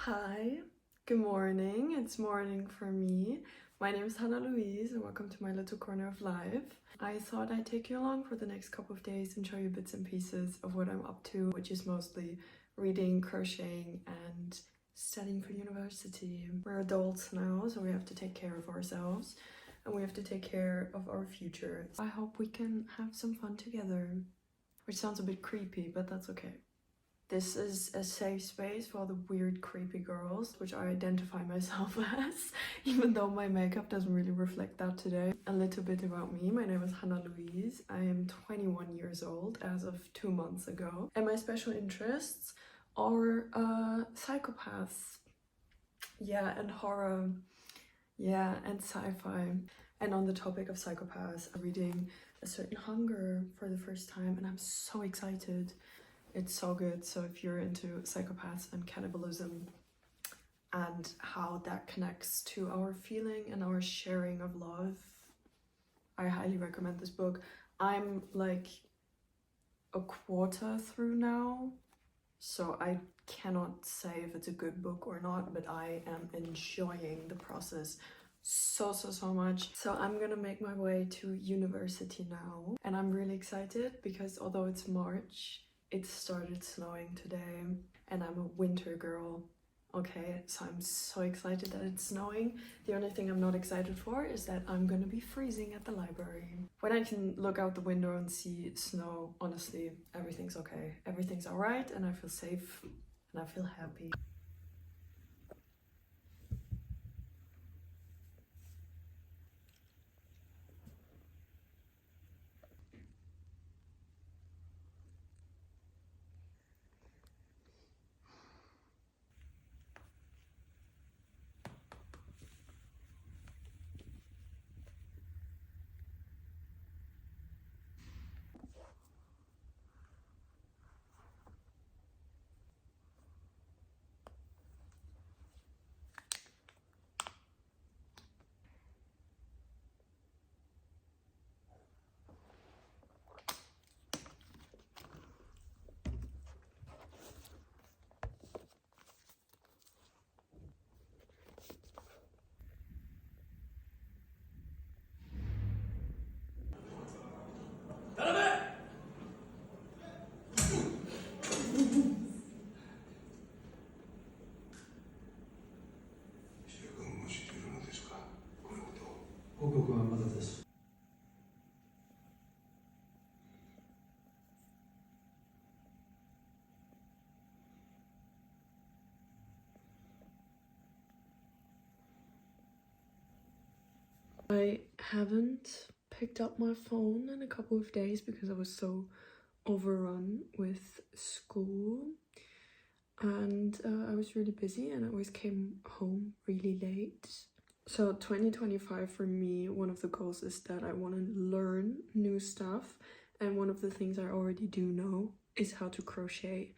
Hi, good morning. It's morning for me. My name is Louise and welcome to my little corner of life. I thought I'd take you along for the next couple of days and show you bits and pieces of what I'm up to, which is mostly reading, crocheting and studying for university. We're adults now, so we have to take care of ourselves and we have to take care of our future. I hope we can have some fun together, which sounds a bit creepy, but that's okay. This is a safe space for all the weird, creepy girls, which I identify myself as, even though my makeup doesn't really reflect that today. A little bit about me. My name is Louise. I am 21 years old as of 2 months ago. And my special interests are psychopaths. Yeah, and horror. Yeah, and sci-fi. And on the topic of psychopaths, I'm reading A Certain Hunger for the first time, and I'm so excited. It's so good. So if you're into psychopaths and cannibalism and how that connects to our feeling and our sharing of love, I highly recommend this book. I'm like a quarter through now, so I cannot say if it's a good book or not, but I am enjoying the process so much. So I'm gonna make my way to university now, and I'm really excited because although it's March, it started snowing today and I'm a winter girl. Okay, so I'm so excited that it's snowing. The only thing I'm not excited for is that I'm gonna be freezing at the library. When I can look out the window and see snow, honestly, everything's okay. Everything's all right and I feel safe and I feel happy. I haven't picked up my phone in a couple of days because I was so overrun with school and I was really busy and I always came home really late. So 2025 for me, one of the goals is that I want to learn new stuff, and one of the things I already do know is how to crochet.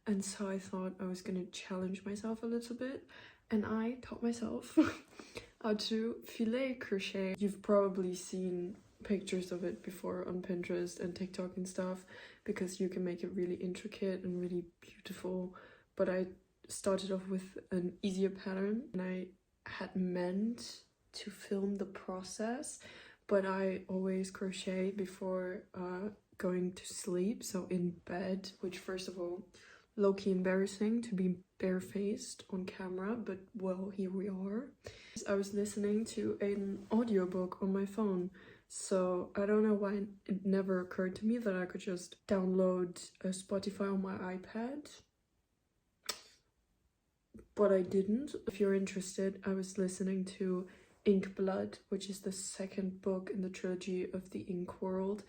And so I thought I was gonna challenge myself a little bit, and I taught myself how to filet crochet. You've probably seen pictures of it before on Pinterest and TikTok and stuff, because you can make it really intricate and really beautiful. But I started off with an easier pattern and I had meant to film the process, but I always crochet before going to sleep, so in bed, which first of all, low-key embarrassing to be barefaced on camera, but well, here we are. I was listening to an audiobook on my phone, so I don't know why it never occurred to me that I could just download Spotify on my iPad, but I didn't. If you're interested, I was listening to Inkblood, which is the second book in the trilogy of the Ink world.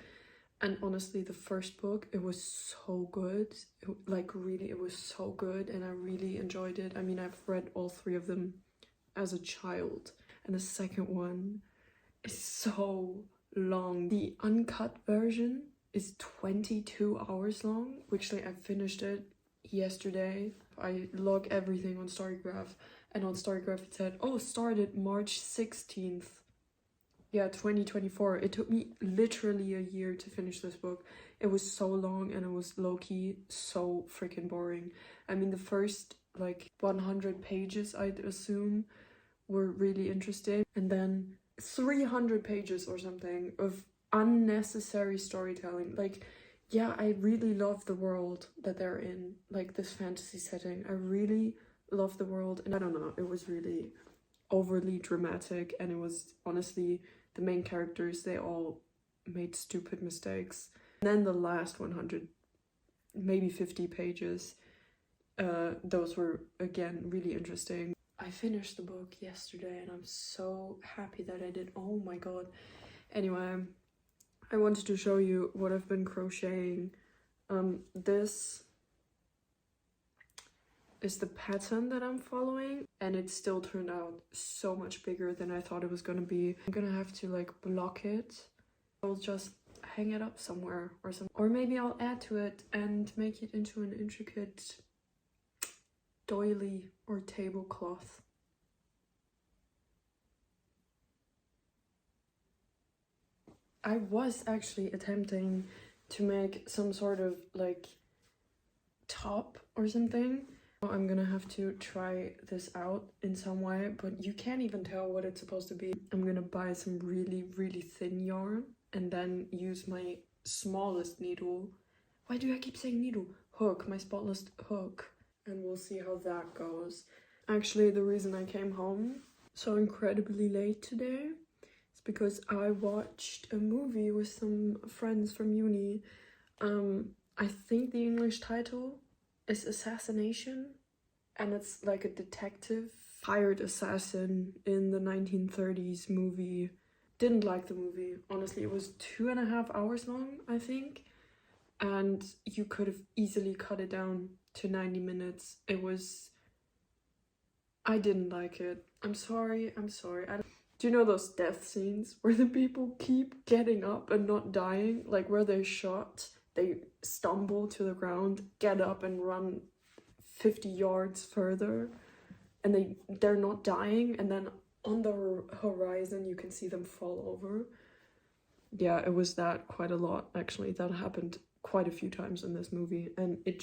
And honestly, the first book, it was so good. It was so good and I really enjoyed it. I mean, I've read all three of them as a child. And the second one is so long. The uncut version is 22 hours long, which I finished it yesterday. I log everything on Storygraph, and on Storygraph it said, oh, started March 16th. Yeah, 2024. It took me literally a year to finish this book. It was so long and it was low-key so freaking boring. I mean, the first like 100 pages, I'd assume, were really interesting. And then 300 pages or something of unnecessary storytelling. Like, yeah, I really love the world that they're in, like this fantasy setting. I really love the world, and I don't know, it was really overly dramatic, and it was honestly, the main characters, they all made stupid mistakes. And then the last 100, maybe 50 pages, those were again really interesting. I finished the book yesterday and I'm so happy that I did. Oh my god. Anyway, I wanted to show you what I've been crocheting. This is the pattern that I'm following, and it still turned out so much bigger than I thought it was gonna be. I'm gonna have to like block it. I'll just hang it up somewhere or something, or maybe I'll add to it and make it into an intricate doily or tablecloth. I was actually attempting to make some sort of like top or something. I'm gonna have to try this out in some way, but you can't even tell what it's supposed to be. I'm gonna buy some really, really thin yarn and then use my smallest needle. Why do I keep saying needle? Hook, my smallest hook. And we'll see how that goes. Actually, the reason I came home so incredibly late today is because I watched a movie with some friends from uni. I think the English title is Assassination, and it's like a detective hired assassin in the 1930s movie. Didn't like the movie, honestly. It was 2.5 hours long, I think, and you could have easily cut it down to 90 minutes. I didn't like it. I'm sorry. Do you know those death scenes where the people keep getting up and not dying? Like where they're shot, they stumble to the ground, get up and run 50 yards further, and they're not dying, and then on the horizon you can see them fall over. Yeah, it was that quite a lot, actually. That happened quite a few times in this movie, and it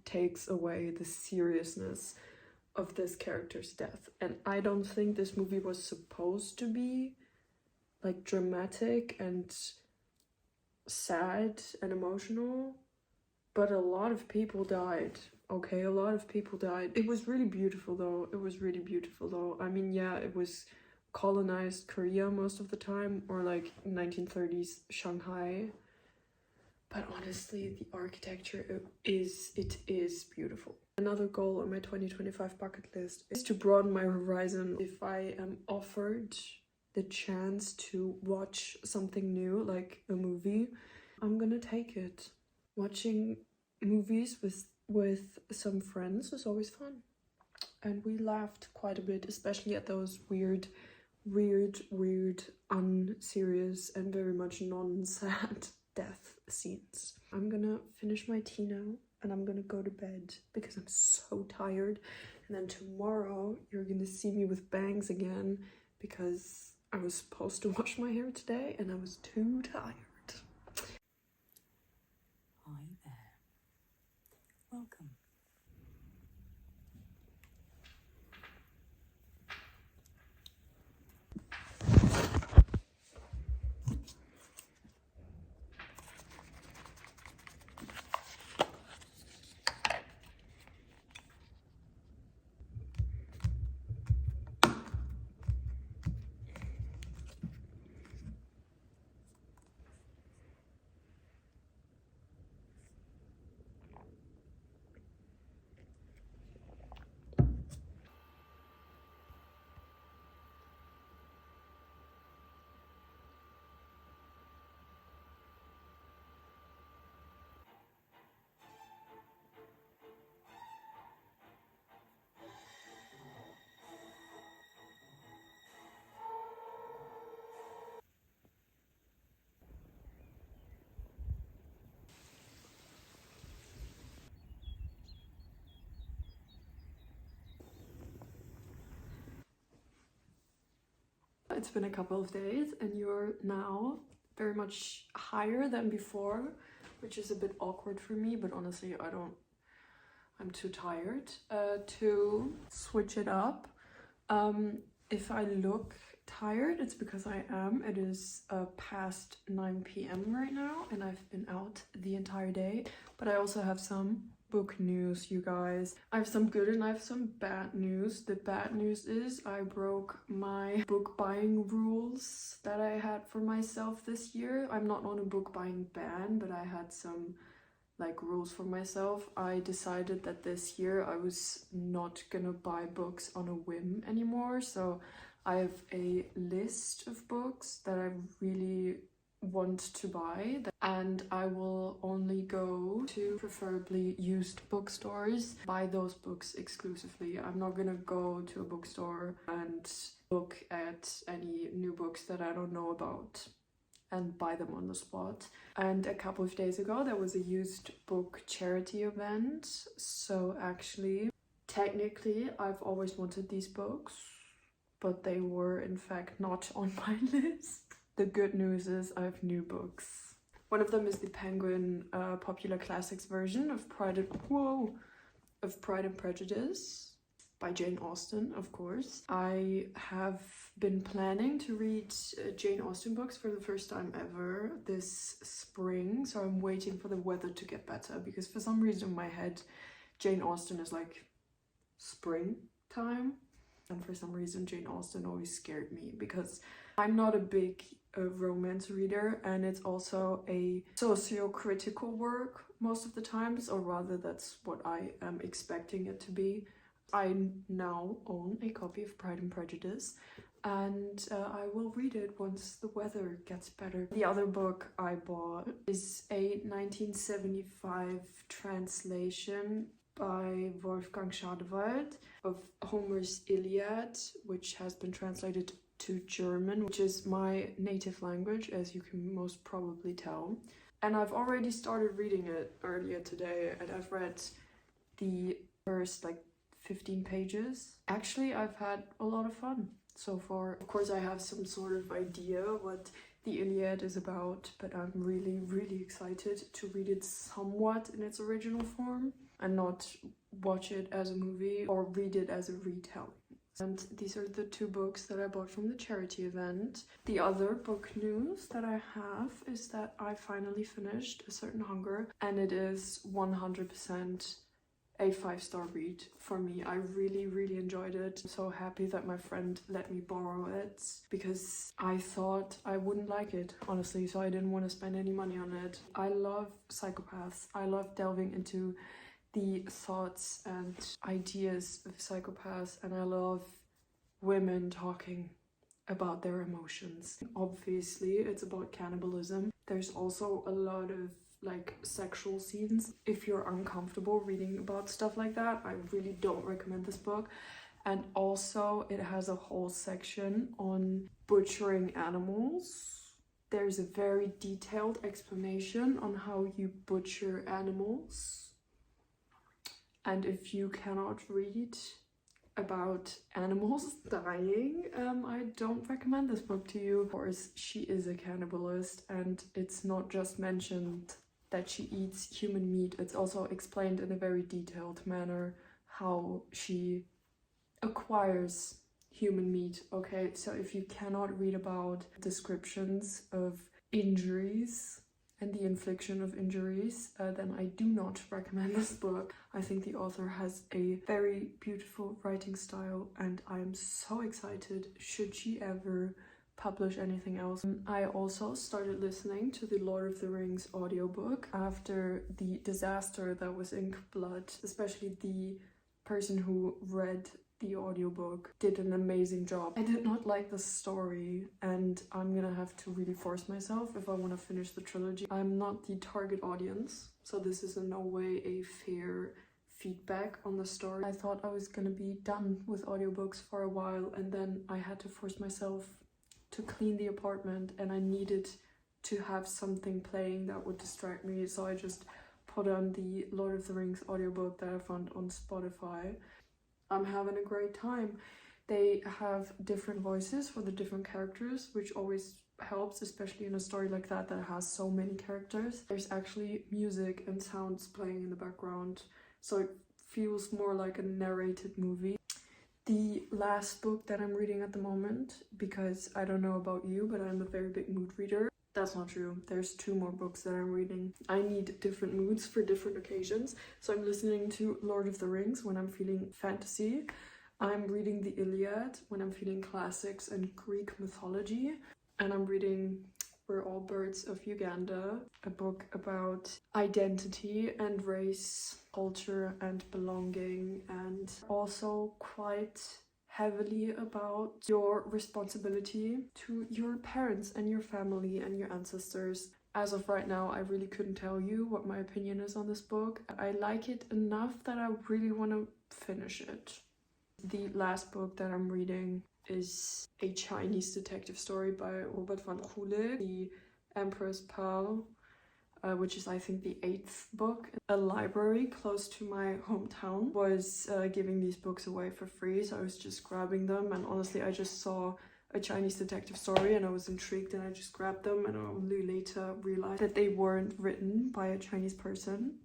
takes away the seriousness of this character's death. And I don't think this movie was supposed to be like dramatic and sad and emotional, but a lot of people died. Okay, a lot of people died. It was really beautiful though. I mean, yeah, it was colonized Korea most of the time, or like 1930s Shanghai. But honestly, the architecture, it is beautiful. Another goal on my 2025 bucket list is to broaden my horizon. If I am offered the chance to watch something new, like a movie, I'm gonna take it. Watching movies with some friends is always fun. And we laughed quite a bit, especially at those weird, unserious and very much non-sad death scenes. I'm gonna finish my tea now and I'm gonna go to bed because I'm so tired. And then tomorrow you're gonna see me with bangs again because I was supposed to wash my hair today and I was too tired. Hi there. Welcome. It's been a couple of days and you're now very much higher than before, which is a bit awkward for me, but honestly I I'm too tired to switch it up. If I look tired, it's because I am. It is past 9 p.m. right now and I've been out the entire day. But I also have some book news, you guys. I have some good and I have some bad news. The bad news is I broke my book buying rules that I had for myself this year. I'm not on a book buying ban, but I had some like rules for myself. I decided that this year I was not gonna buy books on a whim anymore. So I have a list of books that I really want to buy, and I will only go to preferably used bookstores, buy those books exclusively. I'm not gonna go to a bookstore and look at any new books that I don't know about and buy them on the spot. And a couple of days ago there was a used book charity event, so actually technically I've always wanted these books, but they were in fact not on my list. The good news is I have new books. One of them is the Penguin Popular Classics version of Pride and Prejudice by Jane Austen, of course. I have been planning to read Jane Austen books for the first time ever this spring, so I'm waiting for the weather to get better, because for some reason in my head Jane Austen is like springtime, and for some reason Jane Austen always scared me because I'm not a big romance reader, and it's also a socio-critical work most of the times, or rather that's what I am expecting it to be. I now own a copy of Pride and Prejudice, and I will read it once the weather gets better. The other book I bought is a 1975 translation by Wolfgang Schadewald of Homer's Iliad, which has been translated to German, which is my native language, as you can most probably tell. And I've already started reading it earlier today, and I've read the first 15 pages. Actually, I've had a lot of fun so far. Of course, I have some sort of idea what the Illiad is about, but I'm really excited to read it somewhat in its original form and not watch it as a movie or read it as a retelling. And these are the two books that I bought from the charity event. The other book news that I have is that I finally finished A Certain Hunger, and it is 100% a 5-star read for me. I really enjoyed it. I'm so happy that my friend let me borrow it, because I thought I wouldn't like it, honestly, so I didn't want to spend any money on it. I love psychopaths. I love delving into the thoughts and ideas of psychopaths, and I love women talking about their emotions. Obviously, it's about cannibalism. There's also a lot of sexual scenes. If you're uncomfortable reading about stuff like that, I really don't recommend this book. And also it has a whole section on butchering animals. There's a very detailed explanation on how you butcher animals. And if you cannot read about animals dying, I don't recommend this book to you. Of course, she is a cannibalist, and it's not just mentioned that she eats human meat, it's also explained in a very detailed manner how she acquires human meat. Okay, so if you cannot read about descriptions of injuries and the infliction of injuries, then I do not recommend this book. I think the author has a very beautiful writing style, and I'm so excited should she ever publish anything else. I also started listening to the Lord of the Rings audiobook after the disaster that was Inkblood. Especially the person who read the audiobook did an amazing job. I did not like the story, and I'm gonna have to really force myself if I want to finish the trilogy. I'm not the target audience, so this is in no way a fair feedback on the story. I thought I was gonna be done with audiobooks for a while, and then I had to force myself to clean the apartment, and I needed to have something playing that would distract me, so I just put on the Lord of the Rings audiobook that I found on Spotify. I'm having a great time. They have different voices for the different characters, which always helps, especially in a story like that that has so many characters. There's actually music and sounds playing in the background, so it feels more like a narrated movie. The last book that I'm reading at the moment, because I don't know about you, but I'm a very big mood reader. That's not true. There's 2 more books that I'm reading. I need different moods for different occasions. So I'm listening to Lord of the Rings when I'm feeling fantasy. I'm reading the Iliad when I'm feeling classics and Greek mythology. And I'm reading We're All Birds of Uganda, a book about identity and race, culture and belonging, and also quite heavily about your responsibility to your parents and your family and your ancestors. As of right now, I really couldn't tell you what my opinion is on this book. I like it enough that I really want to finish it. The last book that I'm reading is a Chinese detective story by Robert van Gulik, The Emperor's Pearl, which is I think the 8th book. A library close to my hometown was giving these books away for free, so I was just grabbing them, and honestly I just saw a Chinese detective story and I was intrigued and I just grabbed them, and I only later realized that they weren't written by a Chinese person.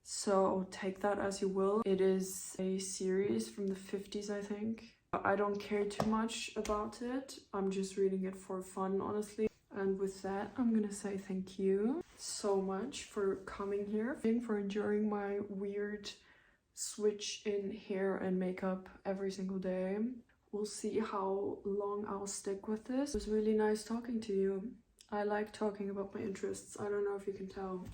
So take that as you will. It is a series from the 50s, I think. I don't care too much about it. I'm just reading it for fun, honestly. And with that, I'm gonna say thank you so much for coming here, for enduring my weird switch in hair and makeup every single day. We'll see how long I'll stick with this. It was really nice talking to you. I like talking about my interests. I don't know if you can tell.